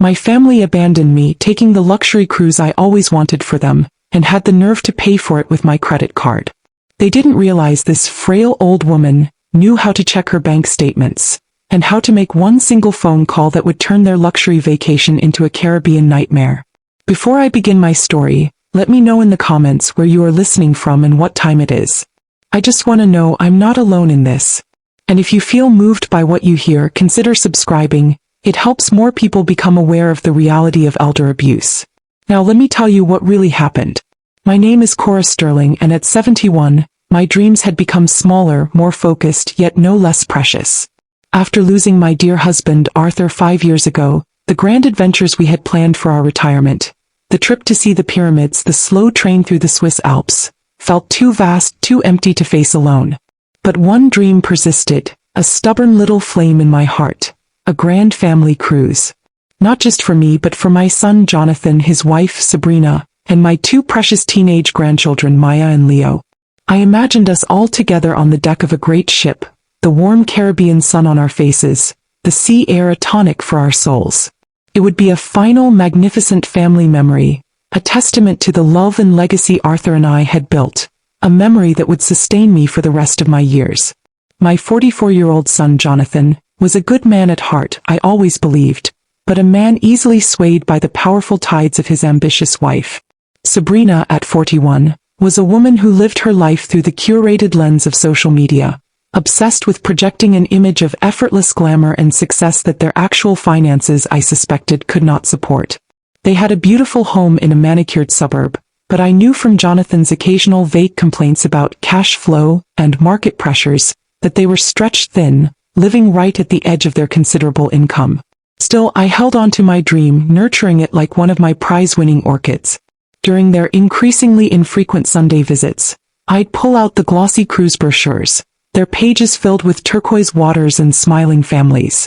My family abandoned me, taking the luxury cruise I always wanted for them, and had the nerve to pay for it with my credit card. They didn't realize this frail old woman knew how to check her bank statements, and how to make one single phone call that would turn their luxury vacation into a Caribbean nightmare. Before I begin my story, let me know in the comments where you are listening from and what time it is. I just want to know I'm not alone in this. And if you feel moved by what you hear, consider subscribing. It helps more people become aware of the reality of elder abuse. Now let me tell you what really happened. My name is Cora Sterling, and at 71, my dreams had become smaller, more focused, yet no less precious. After losing my dear husband Arthur 5 years ago, the grand adventures we had planned for our retirement, the trip to see the pyramids, the slow train through the Swiss Alps, felt too vast, too empty to face alone. But one dream persisted, a stubborn little flame in my heart, a grand family cruise. Not just for me but for my son Jonathan, his wife Sabrina, and my 2 precious teenage grandchildren Maya and Leo. I imagined us all together on the deck of a great ship, the warm Caribbean sun on our faces, the sea air a tonic for our souls. It would be a final, magnificent family memory, a testament to the love and legacy Arthur and I had built, a memory that would sustain me for the rest of my years. My 44-year-old son Jonathan was a good man at heart, I always believed, but a man easily swayed by the powerful tides of his ambitious wife. Sabrina, at 41, was a woman who lived her life through the curated lens of social media, obsessed with projecting an image of effortless glamour and success that their actual finances, I suspected, could not support. They had a beautiful home in a manicured suburb, but I knew from Jonathan's occasional vague complaints about cash flow and market pressures that they were stretched thin, living right at the edge of their considerable income. Still, I held on to my dream, nurturing it like one of my prize-winning orchids. During their increasingly infrequent Sunday visits, I'd pull out the glossy cruise brochures, their pages filled with turquoise waters and smiling families.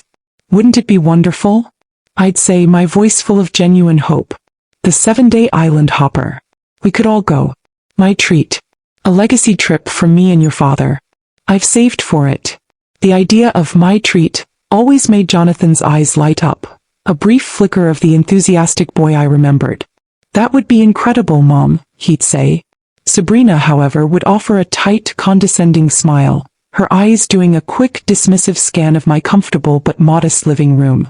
Wouldn't it be wonderful? I'd say, my voice full of genuine hope. The 7-day island hopper. We could all go. My treat. A legacy trip for me and your father. I've saved for it. The idea of my treat always made Jonathan's eyes light up, a brief flicker of the enthusiastic boy I remembered. That would be incredible, Mom, he'd say. Sabrina, however, would offer a tight, condescending smile, her eyes doing a quick, dismissive scan of my comfortable but modest living room.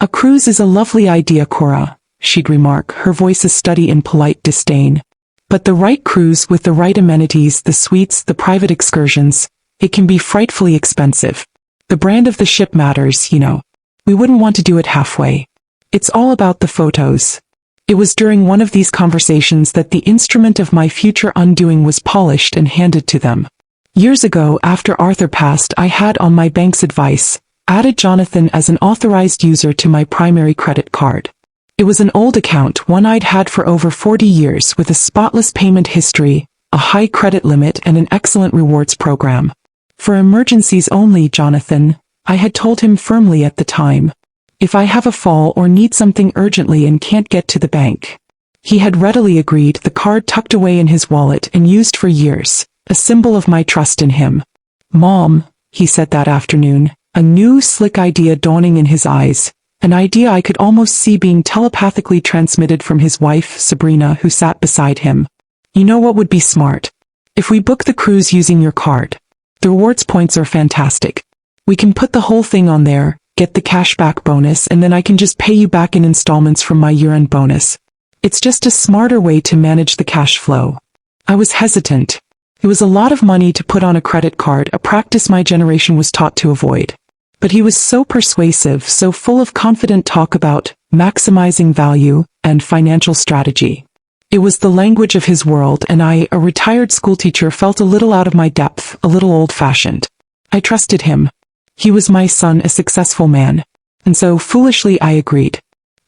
A cruise is a lovely idea, Cora, she'd remark, her voice a study in polite disdain. But the right cruise with the right amenities, the suites, the private excursions, it can be frightfully expensive. The brand of the ship matters, you know. We wouldn't want to do it halfway. It's all about the photos. It was during one of these conversations that the instrument of my future undoing was polished and handed to them. Years ago, after Arthur passed, I had, on my bank's advice, added Jonathan as an authorized user to my primary credit card. It was an old account, one I'd had for over 40 years, with a spotless payment history, a high credit limit, and an excellent rewards program. For emergencies only, Jonathan, I had told him firmly at the time. If I have a fall or need something urgently and can't get to the bank. He had readily agreed, the card tucked away in his wallet and used for years, a symbol of my trust in him. Mom, he said that afternoon, a new, slick idea dawning in his eyes, an idea I could almost see being telepathically transmitted from his wife, Sabrina, who sat beside him. You know what would be smart? If we book the cruise using your card. The rewards points are fantastic. We can put the whole thing on there, get the cashback bonus, and then I can just pay you back in installments from my year-end bonus. It's just a smarter way to manage the cash flow. I was hesitant. It was a lot of money to put on a credit card, a practice my generation was taught to avoid. But he was so persuasive, so full of confident talk about maximizing value and financial strategy. It was the language of his world, and I, a retired schoolteacher, felt a little out of my depth, a little old-fashioned. I trusted him. He was my son, a successful man. And so, foolishly, I agreed.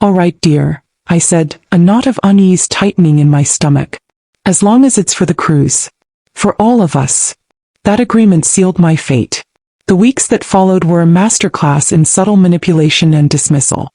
All right, dear, I said, a knot of unease tightening in my stomach. As long as it's for the cruise. For all of us. That agreement sealed my fate. The weeks that followed were a masterclass in subtle manipulation and dismissal.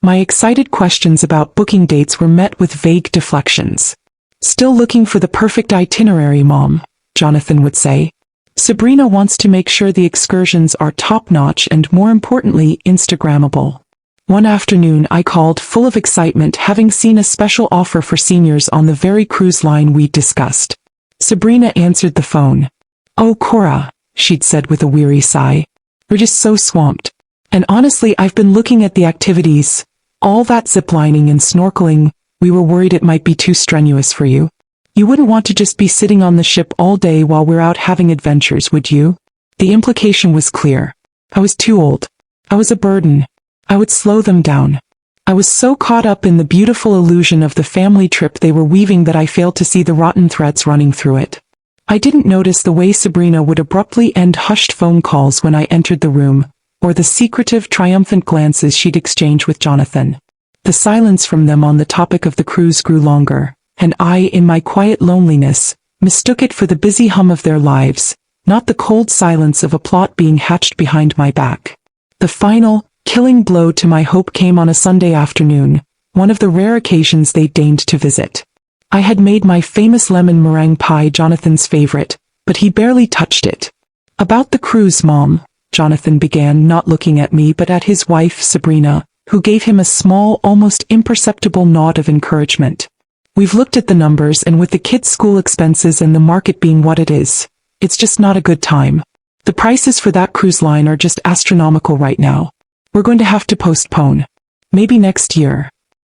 My excited questions about booking dates were met with vague deflections. Still looking for the perfect itinerary, Mom, Jonathan would say. Sabrina wants to make sure the excursions are top-notch and, more importantly, Instagrammable. One afternoon I called full of excitement, having seen a special offer for seniors on the very cruise line we'd discussed. Sabrina answered the phone. "Oh, Cora," she'd said with a weary sigh. "We're just so swamped. And honestly, I've been looking at the activities. All that ziplining and snorkeling, we were worried it might be too strenuous for you. You wouldn't want to just be sitting on the ship all day while we're out having adventures, would you?" The implication was clear. I was too old. I was a burden. I would slow them down. I was so caught up in the beautiful illusion of the family trip they were weaving that I failed to see the rotten threads running through it. I didn't notice the way Sabrina would abruptly end hushed phone calls when I entered the room, or the secretive, triumphant glances she'd exchange with Jonathan. The silence from them on the topic of the cruise grew longer, and I, in my quiet loneliness, mistook it for the busy hum of their lives, not the cold silence of a plot being hatched behind my back. The final, killing blow to my hope came on a Sunday afternoon, one of the rare occasions they deigned to visit. I had made my famous lemon meringue pie Jonathan's favorite, but he barely touched it. "About the cruise, Mom," Jonathan began, not looking at me but at his wife, Sabrina, who gave him a small, almost imperceptible nod of encouragement. "We've looked at the numbers, and with the kids' school expenses and the market being what it is, it's just not a good time. The prices for that cruise line are just astronomical right now. We're going to have to postpone. Maybe next year."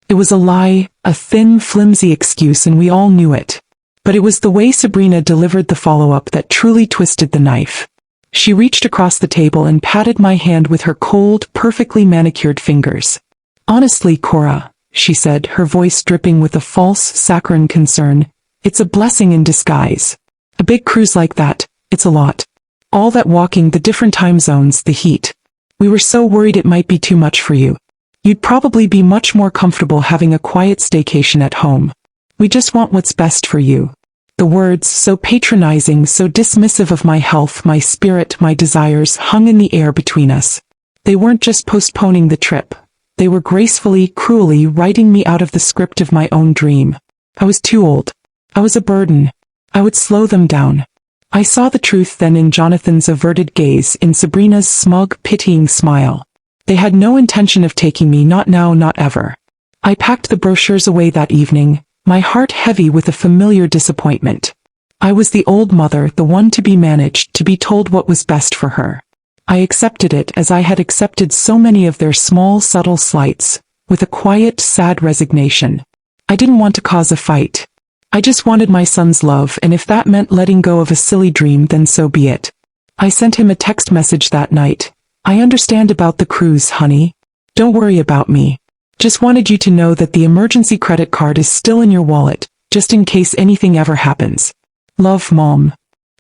It was a lie, a thin, flimsy excuse, and we all knew it. But it was the way Sabrina delivered the follow-up that truly twisted the knife. She reached across the table and patted my hand with her cold, perfectly manicured fingers. "Honestly, Cora," she said, her voice dripping with a false, saccharine concern, "it's a blessing in disguise. A big cruise like that, it's a lot. All that walking, the different time zones, the heat. We were so worried it might be too much for you. You'd probably be much more comfortable having a quiet staycation at home. We just want what's best for you." The words, so patronizing, so dismissive of my health, my spirit, my desires, hung in the air between us. They weren't just postponing the trip. They were gracefully, cruelly writing me out of the script of my own dream. I was too old. I was a burden. I would slow them down. I saw the truth then in Jonathan's averted gaze, in Sabrina's smug, pitying smile. They had no intention of taking me, not now, not ever. I packed the brochures away that evening, my heart heavy with a familiar disappointment. I was the old mother, the one to be managed, to be told what was best for her. I accepted it as I had accepted so many of their small, subtle slights, with a quiet, sad resignation. I didn't want to cause a fight. I just wanted my son's love, and if that meant letting go of a silly dream, then so be it. I sent him a text message that night. "I understand about the cruise, honey. Don't worry about me. Just wanted you to know that the emergency credit card is still in your wallet, just in case anything ever happens. Love, Mom."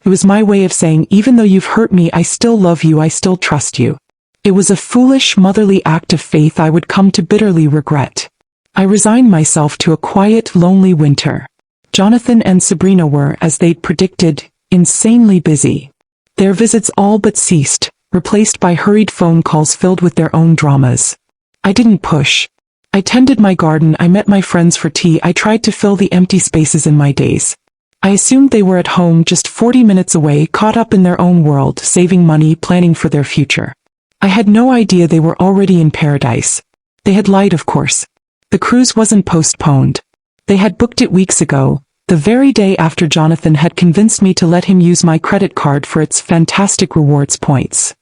It was my way of saying, even though you've hurt me, I still love you, I still trust you. It was a foolish, motherly act of faith I would come to bitterly regret. I resigned myself to a quiet, lonely winter. Jonathan and Sabrina were, as they'd predicted, insanely busy. Their visits all but ceased, replaced by hurried phone calls filled with their own dramas. I didn't push. I tended my garden, I met my friends for tea, I tried to fill the empty spaces in my days. I assumed they were at home just 40 minutes away, caught up in their own world, saving money, planning for their future. I had no idea they were already in paradise. They had lied, of course. The cruise wasn't postponed. They had booked it weeks ago, the very day after Jonathan had convinced me to let him use my credit card for its fantastic rewards points.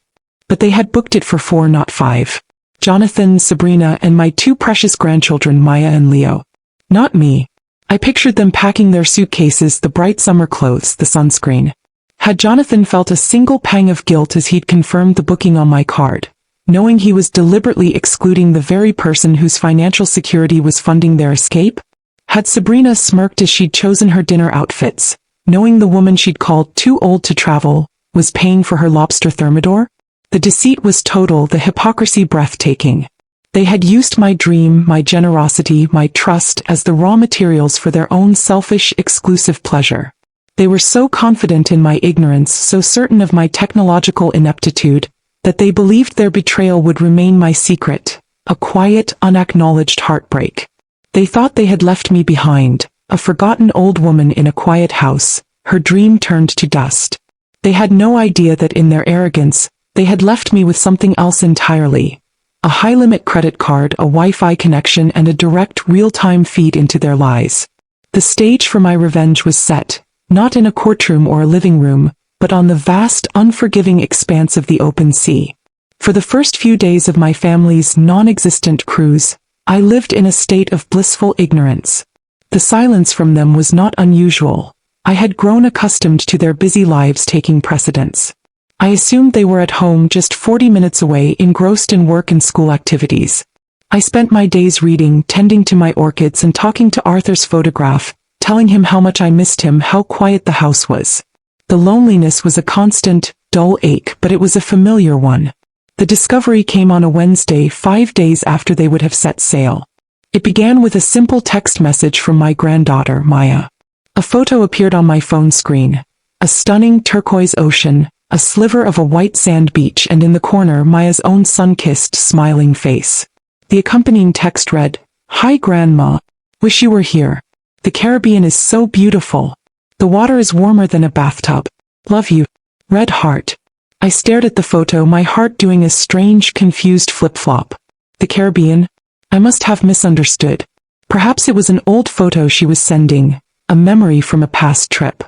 But they had booked it for 4, not 5. Jonathan, Sabrina, and my 2 precious grandchildren, Maya and Leo. Not me. I pictured them packing their suitcases, the bright summer clothes, the sunscreen. Had Jonathan felt a single pang of guilt as he'd confirmed the booking on my card, knowing he was deliberately excluding the very person whose financial security was funding their escape? Had Sabrina smirked as she'd chosen her dinner outfits, knowing the woman she'd called too old to travel was paying for her lobster thermidor? The deceit was total, the hypocrisy breathtaking. They had used my dream, my generosity, my trust as the raw materials for their own selfish, exclusive pleasure. They were so confident in my ignorance, so certain of my technological ineptitude, that they believed their betrayal would remain my secret, a quiet, unacknowledged heartbreak. They thought they had left me behind, a forgotten old woman in a quiet house, her dream turned to dust. They had no idea that in their arrogance, they had left me with something else entirely. A high-limit credit card, a Wi-Fi connection, and a direct real-time feed into their lies. The stage for my revenge was set, not in a courtroom or a living room, but on the vast, unforgiving expanse of the open sea. For the first few days of my family's non-existent cruise, I lived in a state of blissful ignorance. The silence from them was not unusual. I had grown accustomed to their busy lives taking precedence. I assumed they were at home just 40 minutes away, engrossed in work and school activities. I spent my days reading, tending to my orchids, and talking to Arthur's photograph, telling him how much I missed him, how quiet the house was. The loneliness was a constant, dull ache, but it was a familiar one. The discovery came on a Wednesday, 5 days after they would have set sail. It began with a simple text message from my granddaughter, Maya. A photo appeared on my phone screen. A stunning turquoise ocean, a sliver of a white sand beach, and in the corner Maya's own sun-kissed, smiling face. The accompanying text read, "Hi Grandma. Wish you were here. The Caribbean is so beautiful. The water is warmer than a bathtub. Love you. Red heart." I stared at the photo, my heart doing a strange, confused flip-flop. The Caribbean? I must have misunderstood. Perhaps it was an old photo she was sending, a memory from a past trip.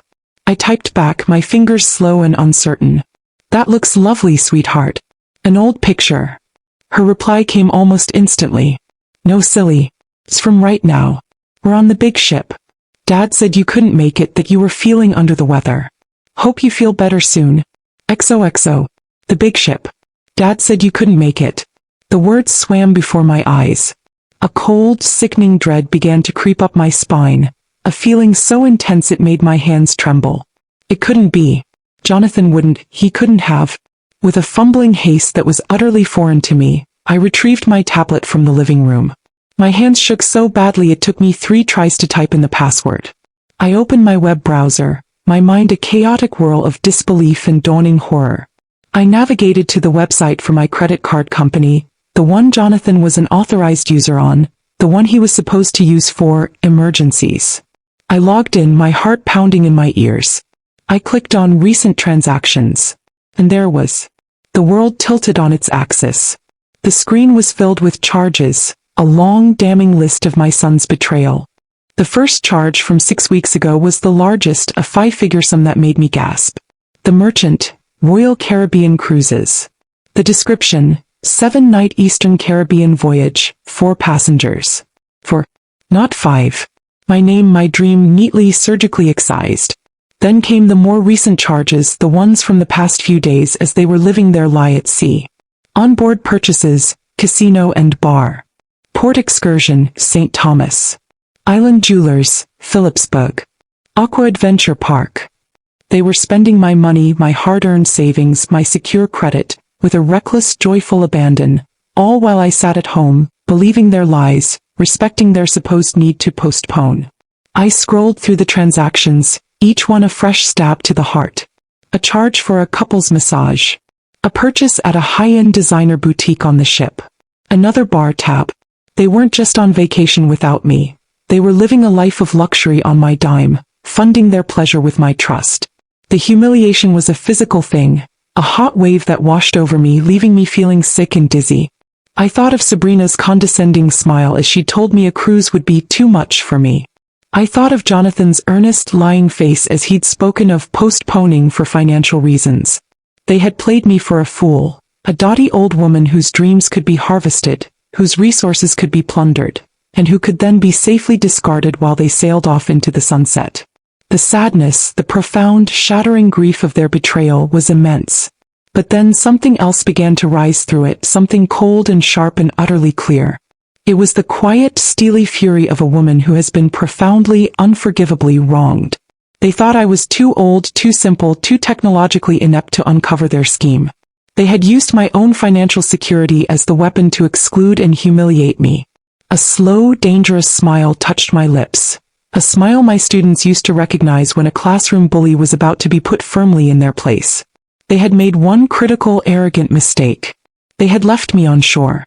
I typed back, my fingers slow and uncertain. "That looks lovely, sweetheart. An old picture." Her reply came almost instantly. "No, silly. It's from right now. We're on the big ship. Dad said you couldn't make it, that you were feeling under the weather. Hope you feel better soon. XOXO. The big ship. Dad said you couldn't make it." The words swam before my eyes. A cold, sickening dread began to creep up my spine, a feeling so intense it made my hands tremble. It couldn't be. Jonathan wouldn't, he couldn't have. With a fumbling haste that was utterly foreign to me, I retrieved my tablet from the living room. My hands shook so badly it took me 3 tries to type in the password. I opened my web browser, my mind a chaotic whirl of disbelief and dawning horror. I navigated to the website for my credit card company, the one Jonathan was an authorized user on, the one he was supposed to use for emergencies. I logged in, my heart pounding in my ears. I clicked on recent transactions. And there was. The world tilted on its axis. The screen was filled with charges, a long, damning list of my son's betrayal. The first charge from 6 weeks ago was the largest, a 5-figure sum that made me gasp. The merchant, Royal Caribbean Cruises. The description, 7-night Eastern Caribbean voyage, 4 passengers. 4, not 5. My name, my dream, neatly, surgically excised. Then came the more recent charges, the ones from the past few days as they were living their lie at sea. Onboard purchases, casino and bar. Port excursion, St. Thomas. Island Jewelers, Philipsburg. Aqua Adventure Park. They were spending my money, my hard-earned savings, my secure credit, with a reckless, joyful abandon, all while I sat at home, believing their lies, respecting their supposed need to postpone. I scrolled through the transactions, each one a fresh stab to the heart. A charge for a couple's massage. A purchase at a high-end designer boutique on the ship. Another bar tab. They weren't just on vacation without me. They were living a life of luxury on my dime, funding their pleasure with my trust. The humiliation was a physical thing, a hot wave that washed over me, leaving me feeling sick and dizzy. I thought of Sabrina's condescending smile as she told me a cruise would be too much for me. I thought of Jonathan's earnest, lying face as he'd spoken of postponing for financial reasons. They had played me for a fool, a dotty old woman whose dreams could be harvested, whose resources could be plundered, and who could then be safely discarded while they sailed off into the sunset. The sadness, the profound, shattering grief of their betrayal was immense. But then something else began to rise through it, something cold and sharp and utterly clear. It was the quiet, steely fury of a woman who has been profoundly, unforgivably wronged. They thought I was too old, too simple, too technologically inept to uncover their scheme. They had used my own financial security as the weapon to exclude and humiliate me. A slow, dangerous smile touched my lips. A smile my students used to recognize when a classroom bully was about to be put firmly in their place. They had made one critical, arrogant mistake. They had left me on shore.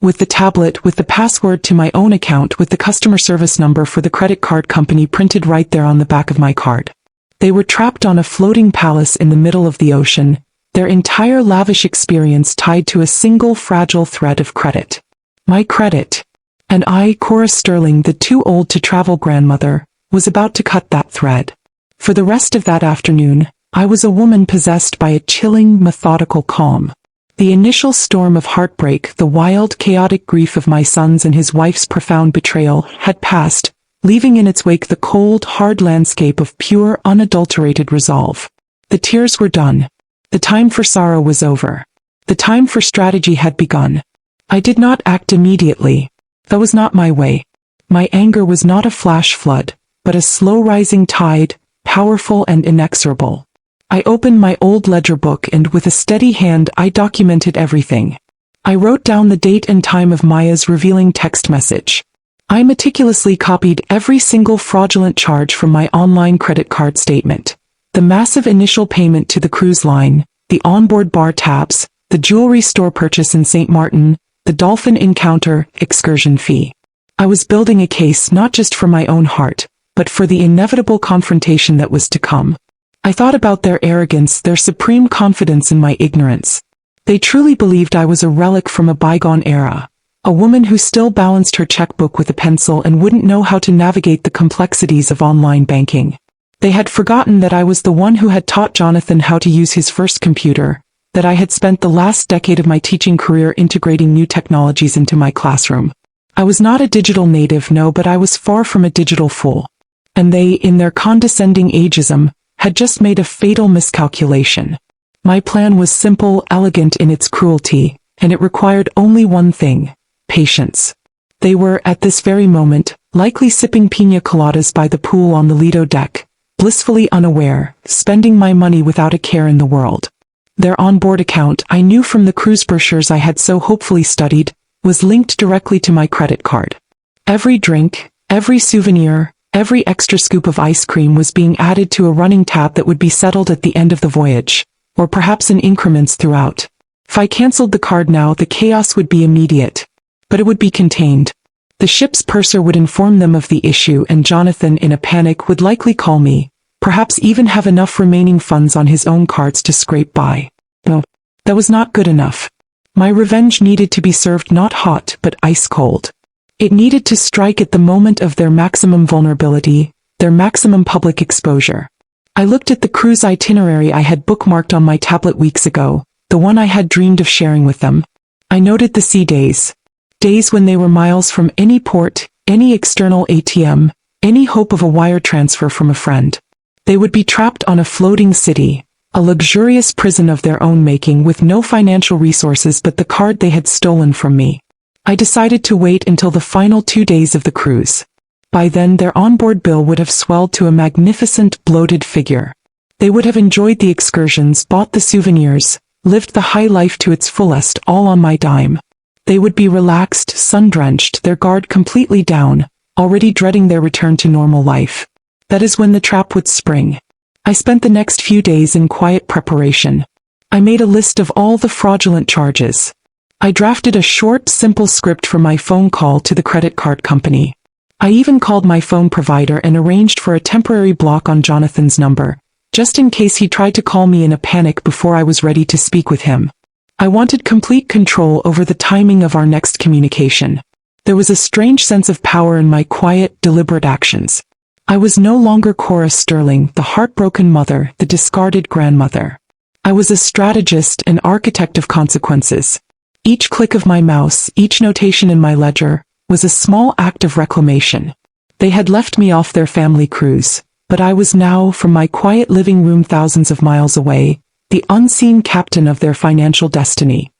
With the tablet, with the password to my own account, with the customer service number for the credit card company printed right there on the back of my card. They were trapped on a floating palace in the middle of the ocean, their entire lavish experience tied to a single fragile thread of credit. My credit. And I, Cora Sterling, the too old to travel grandmother, was about to cut that thread. For the rest of that afternoon, I was a woman possessed by a chilling, methodical calm. The initial storm of heartbreak, the wild, chaotic grief of my son's and his wife's profound betrayal, had passed, leaving in its wake the cold, hard landscape of pure, unadulterated resolve. The tears were done. The time for sorrow was over. The time for strategy had begun. I did not act immediately. That was not my way. My anger was not a flash flood, but a slow-rising tide, powerful and inexorable. I opened my old ledger book and with a steady hand I documented everything. I wrote down the date and time of Maya's revealing text message. I meticulously copied every single fraudulent charge from my online credit card statement. The massive initial payment to the cruise line, the onboard bar tabs, the jewelry store purchase in St. Martin, the dolphin encounter, excursion fee. I was building a case not just for my own heart, but for the inevitable confrontation that was to come. I thought about their arrogance, their supreme confidence in my ignorance. They truly believed I was a relic from a bygone era, a woman who still balanced her checkbook with a pencil and wouldn't know how to navigate the complexities of online banking. They had forgotten that I was the one who had taught Jonathan how to use his first computer, that I had spent the last decade of my teaching career integrating new technologies into my classroom. I was not a digital native, no, but I was far from a digital fool. And they, in their condescending ageism, had just made a fatal miscalculation. My plan was simple, elegant in its cruelty, and it required only one thing: patience. They were, at this very moment, likely sipping piña coladas by the pool on the Lido deck, blissfully unaware, spending my money without a care in the world. Their onboard account, I knew from the cruise brochures I had so hopefully studied, was linked directly to my credit card. Every drink, every souvenir, every extra scoop of ice cream was being added to a running tab that would be settled at the end of the voyage, or perhaps in increments throughout. If I cancelled the card now, the chaos would be immediate. But it would be contained. The ship's purser would inform them of the issue, and Jonathan, in a panic, would likely call me, perhaps even have enough remaining funds on his own cards to scrape by. No, that was not good enough. My revenge needed to be served not hot, but ice cold. It needed to strike at the moment of their maximum vulnerability, their maximum public exposure. I looked at the cruise itinerary I had bookmarked on my tablet weeks ago, the one I had dreamed of sharing with them. I noted the sea days. Days when they were miles from any port, any external ATM, any hope of a wire transfer from a friend. They would be trapped on a floating city, a luxurious prison of their own making with no financial resources but the card they had stolen from me. I decided to wait until the final 2 days of the cruise. By then their onboard bill would have swelled to a magnificent, bloated figure. They would have enjoyed the excursions, bought the souvenirs, lived the high life to its fullest, all on my dime. They would be relaxed, sun-drenched, their guard completely down, already dreading their return to normal life. That is when the trap would spring. I spent the next few days in quiet preparation. I made a list of all the fraudulent charges. I drafted a short, simple script for my phone call to the credit card company. I even called my phone provider and arranged for a temporary block on Jonathan's number, just in case he tried to call me in a panic before I was ready to speak with him. I wanted complete control over the timing of our next communication. There was a strange sense of power in my quiet, deliberate actions. I was no longer Cora Sterling, the heartbroken mother, the discarded grandmother. I was a strategist, an architect of consequences. Each click of my mouse, each notation in my ledger, was a small act of reclamation. They had left me off their family cruise, but I was now, from my quiet living room thousands of miles away, the unseen captain of their financial destiny.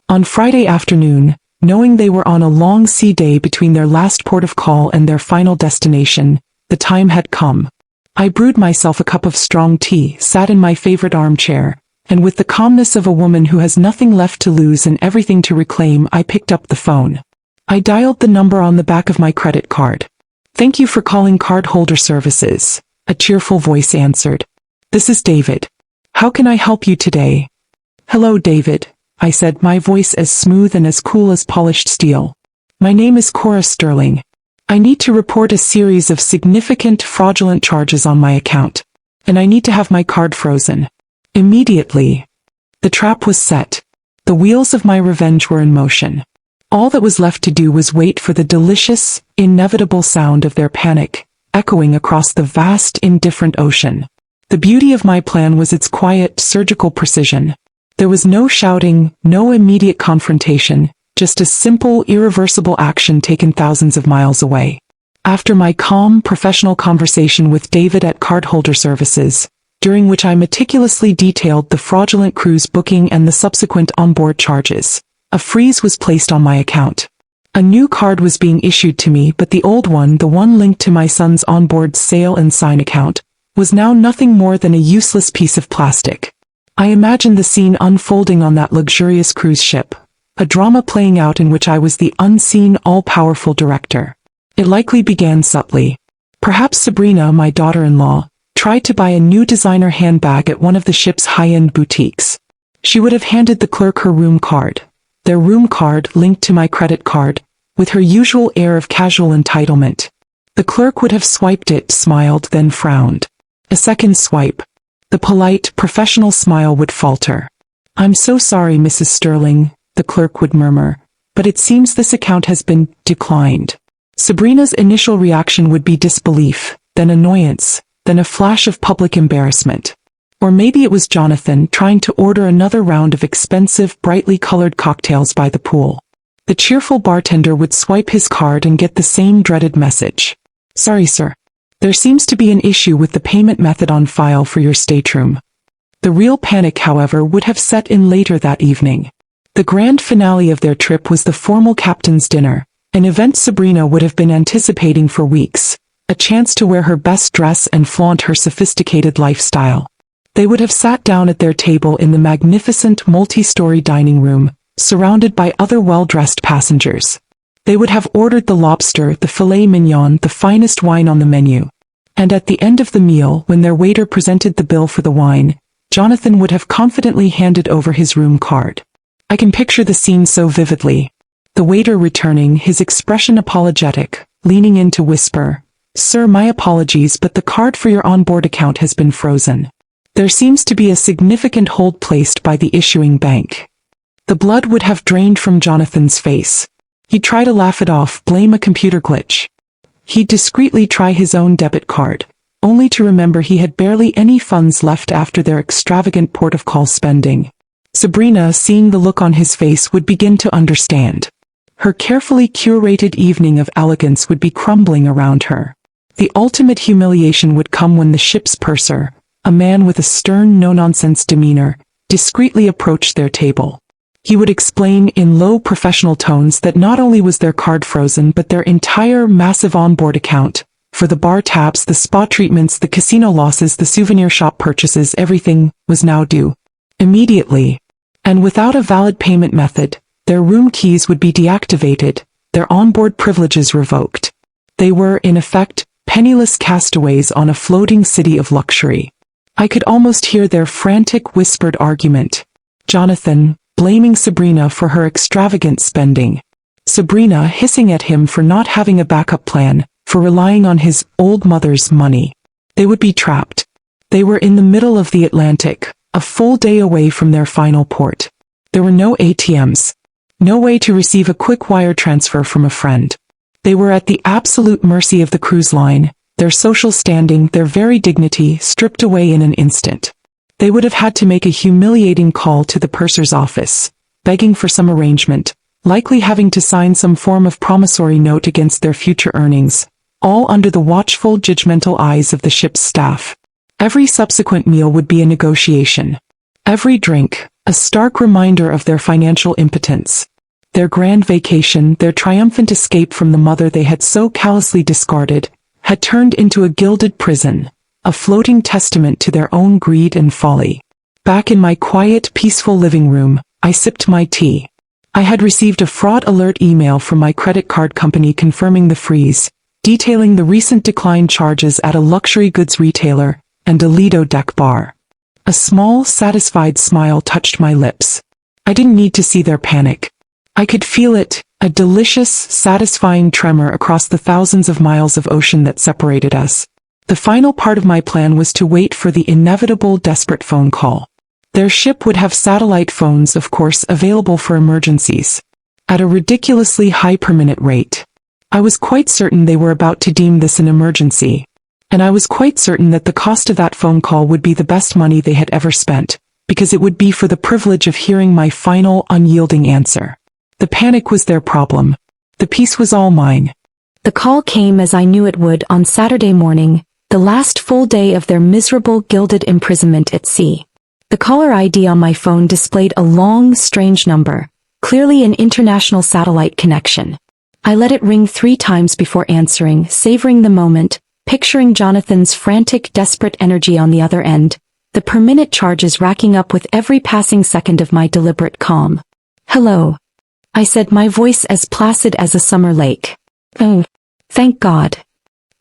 On Friday afternoon, knowing they were on a long sea day between their last port of call and their final destination, the time had come. I brewed myself a cup of strong tea, sat in my favorite armchair, and with the calmness of a woman who has nothing left to lose and everything to reclaim, I picked up the phone. I dialed the number on the back of my credit card. "Thank you for calling Cardholder Services," a cheerful voice answered. "This is David. How can I help you today?" "Hello, David," I said, my voice as smooth and as cool as polished steel. "My name is Cora Sterling. I need to report a series of significant fraudulent charges on my account, and I need to have my card frozen. Immediately." The trap was set. The wheels of my revenge were in motion. All that was left to do was wait for the delicious, inevitable sound of their panic, echoing across the vast, indifferent ocean. The beauty of my plan was its quiet, surgical precision. There was no shouting, no immediate confrontation, just a simple, irreversible action taken thousands of miles away. After my calm, professional conversation with David at Cardholder Services, during which I meticulously detailed the fraudulent cruise booking and the subsequent onboard charges, a freeze was placed on my account. A new card was being issued to me, but the old one, the one linked to my son's onboard sail and sign account, was now nothing more than a useless piece of plastic. I imagined the scene unfolding on that luxurious cruise ship, a drama playing out in which I was the unseen, all-powerful director. It likely began subtly. Perhaps Sabrina, my daughter-in-law, tried to buy a new designer handbag at one of the ship's high-end boutiques. She would have handed the clerk her room card, their room card linked to my credit card, with her usual air of casual entitlement. The clerk would have swiped it, smiled, then frowned. A second swipe. The polite, professional smile would falter. "I'm so sorry, Mrs. Sterling," the clerk would murmur, "but it seems this account has been declined." Sabrina's initial reaction would be disbelief, then annoyance, then a flash of public embarrassment. Or maybe it was Jonathan trying to order another round of expensive, brightly colored cocktails by the pool. The cheerful bartender would swipe his card and get the same dreaded message. "Sorry, sir. There seems to be an issue with the payment method on file for your stateroom." The real panic, however, would have set in later that evening. The grand finale of their trip was the formal captain's dinner, an event Sabrina would have been anticipating for weeks, a chance to wear her best dress and flaunt her sophisticated lifestyle. They would have sat down at their table in the magnificent multi-story dining room, surrounded by other well-dressed passengers. They would have ordered the lobster, the filet mignon, the finest wine on the menu. And at the end of the meal, when their waiter presented the bill for the wine, Jonathan would have confidently handed over his room card. I can picture the scene so vividly. The waiter returning, his expression apologetic, leaning in to whisper, "Sir, my apologies, but the card for your onboard account has been frozen. There seems to be a significant hold placed by the issuing bank." The blood would have drained from Jonathan's face. He'd try to laugh it off, blame a computer glitch. He'd discreetly try his own debit card, only to remember he had barely any funds left after their extravagant port-of-call spending. Sabrina, seeing the look on his face, would begin to understand. Her carefully curated evening of elegance would be crumbling around her. The ultimate humiliation would come when the ship's purser, a man with a stern, no-nonsense demeanor, discreetly approached their table. He would explain in low professional tones that not only was their card frozen but their entire massive onboard account, for the bar tabs, the spa treatments, the casino losses, the souvenir shop purchases, everything was now due. Immediately. And without a valid payment method, their room keys would be deactivated, their onboard privileges revoked. They were, in effect, penniless castaways on a floating city of luxury. I could almost hear their frantic, whispered argument. Jonathan, blaming Sabrina for her extravagant spending. Sabrina hissing at him for not having a backup plan, for relying on his old mother's money. They would be trapped. They were in the middle of the Atlantic, a full day away from their final port. There were no ATMs. No way to receive a quick wire transfer from a friend. They were at the absolute mercy of the cruise line, their social standing, their very dignity, stripped away in an instant. They would have had to make a humiliating call to the purser's office, begging for some arrangement, likely having to sign some form of promissory note against their future earnings, all under the watchful, judgmental eyes of the ship's staff. Every subsequent meal would be a negotiation. Every drink, a stark reminder of their financial impotence. Their grand vacation, their triumphant escape from the mother they had so callously discarded, had turned into a gilded prison, a floating testament to their own greed and folly. Back in my quiet, peaceful living room, I sipped my tea. I had received a fraud alert email from my credit card company confirming the freeze, detailing the recent decline charges at a luxury goods retailer and a Lido deck bar. A small, satisfied smile touched my lips. I didn't need to see their panic. I could feel it, a delicious, satisfying tremor across the thousands of miles of ocean that separated us. The final part of my plan was to wait for the inevitable, desperate phone call. Their ship would have satellite phones, of course, available for emergencies, at a ridiculously high per minute rate. I was quite certain they were about to deem this an emergency, and I was quite certain that the cost of that phone call would be the best money they had ever spent, because it would be for the privilege of hearing my final, unyielding answer. The panic was their problem. The peace was all mine. The call came as I knew it would on Saturday morning, the last full day of their miserable gilded imprisonment at sea. The caller ID on my phone displayed a long, strange number, clearly an international satellite connection. I let it ring 3 times before answering, savoring the moment, picturing Jonathan's frantic, desperate energy on the other end, the per-minute charges racking up with every passing second of my deliberate calm. "Hello," I said, my voice as placid as a summer lake. "Oh, thank God."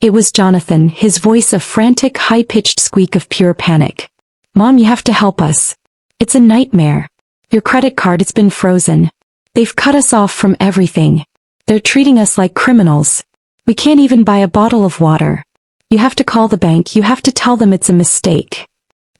It was Jonathan, his voice a frantic, high-pitched squeak of pure panic. "Mom, you have to help us. It's a nightmare. Your credit card, it's been frozen. They've cut us off from everything. They're treating us like criminals. We can't even buy a bottle of water. You have to call the bank, you have to tell them it's a mistake."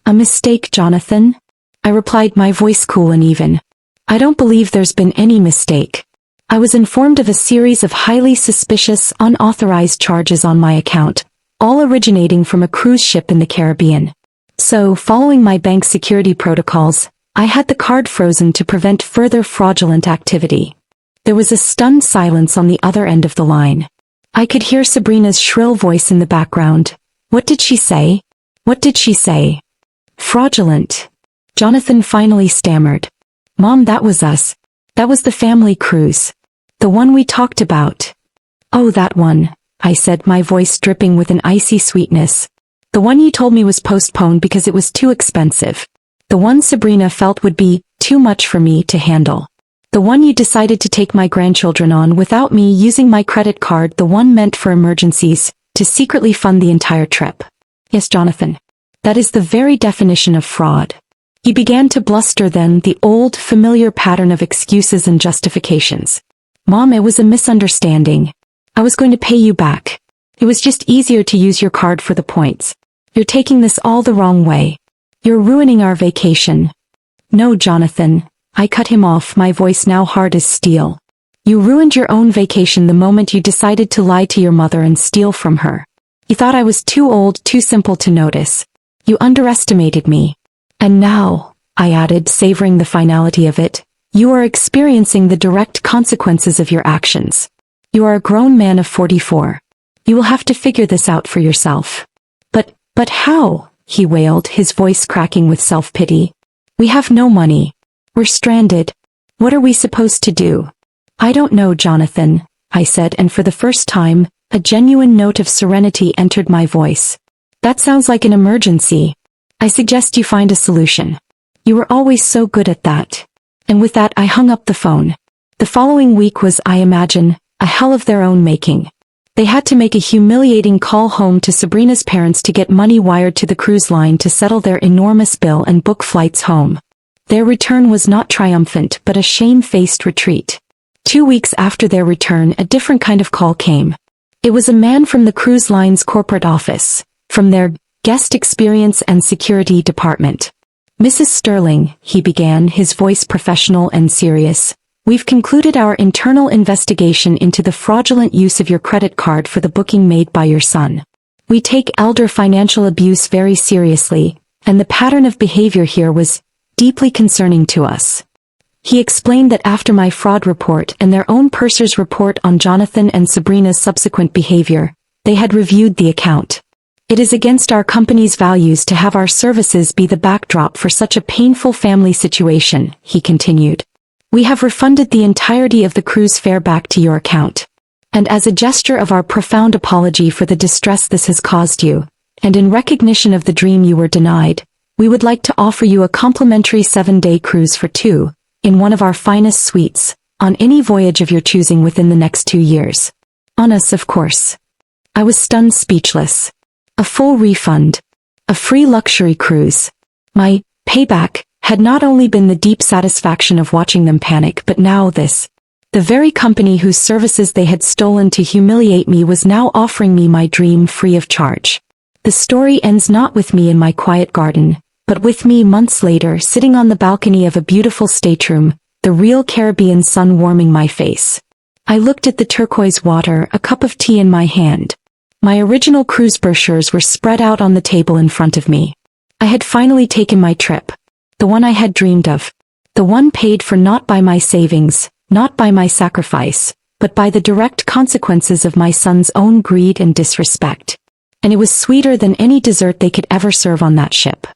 "A mistake, Jonathan?" I replied, my voice cool and even. "I don't believe there's been any mistake. I was informed of a series of highly suspicious, unauthorized charges on my account, all originating from a cruise ship in the Caribbean. So, following my bank security protocols, I had the card frozen to prevent further fraudulent activity." There was a stunned silence on the other end of the line. I could hear Sabrina's shrill voice in the background. "What did she say? What did she say?" "Fraudulent," Jonathan finally stammered. "Mom, that was us. That was the family cruise. The one we talked about." "Oh, that one," I said, my voice dripping with an icy sweetness. "The one you told me was postponed because it was too expensive. The one Sabrina felt would be too much for me to handle. The one you decided to take my grandchildren on without me using my credit card, the one meant for emergencies, to secretly fund the entire trip." "Yes, Jonathan. That is the very definition of fraud." He began to bluster then, the old, familiar pattern of excuses and justifications. "Mom, it was a misunderstanding. I was going to pay you back. It was just easier to use your card for the points. You're taking this all the wrong way. You're ruining our vacation." "No, Jonathan," I cut him off, my voice now hard as steel. "You ruined your own vacation the moment you decided to lie to your mother and steal from her. You thought I was too old, too simple to notice. You underestimated me. And now," I added, savoring the finality of it, "you are experiencing the direct consequences of your actions. You are a grown man of 44. You will have to figure this out for yourself." But how?" he wailed, his voice cracking with self-pity. "We have no money. We're stranded. What are we supposed to do?" "I don't know, Jonathan," I said, and for the first time, a genuine note of serenity entered my voice. "That sounds like an emergency. I suggest you find a solution. You were always so good at that." And with that I hung up the phone. The following week was, I imagine, a hell of their own making. They had to make a humiliating call home to Sabrina's parents to get money wired to the cruise line to settle their enormous bill and book flights home. Their return was not triumphant but a shame-faced retreat. 2 weeks after their return, a different kind of call came. It was a man from the cruise line's corporate office, from their guest experience and security department. "Mrs. Sterling," he began, his voice professional and serious, "we've concluded our internal investigation into the fraudulent use of your credit card for the booking made by your son. We take elder financial abuse very seriously, and the pattern of behavior here was deeply concerning to us." He explained that after my fraud report and their own purser's report on Jonathan and Sabrina's subsequent behavior, they had reviewed the account. "It is against our company's values to have our services be the backdrop for such a painful family situation," he continued. "We have refunded the entirety of the cruise fare back to your account. And as a gesture of our profound apology for the distress this has caused you, and in recognition of the dream you were denied, we would like to offer you a complimentary 7-day cruise for 2, in one of our finest suites, on any voyage of your choosing within the next 2 years. On us, of course." I was stunned, speechless. A full refund. A free luxury cruise. My payback had not only been the deep satisfaction of watching them panic, but now this. The very company whose services they had stolen to humiliate me was now offering me my dream free of charge. The story ends not with me in my quiet garden, But with me months later, sitting on the balcony of a beautiful stateroom, the real Caribbean sun warming my face. I looked at the turquoise water, a cup of tea in my hand. My original cruise brochures were spread out on the table in front of me. I had finally taken my trip. The one I had dreamed of. The one paid for not by my savings, not by my sacrifice, but by the direct consequences of my son's own greed and disrespect. And it was sweeter than any dessert they could ever serve on that ship.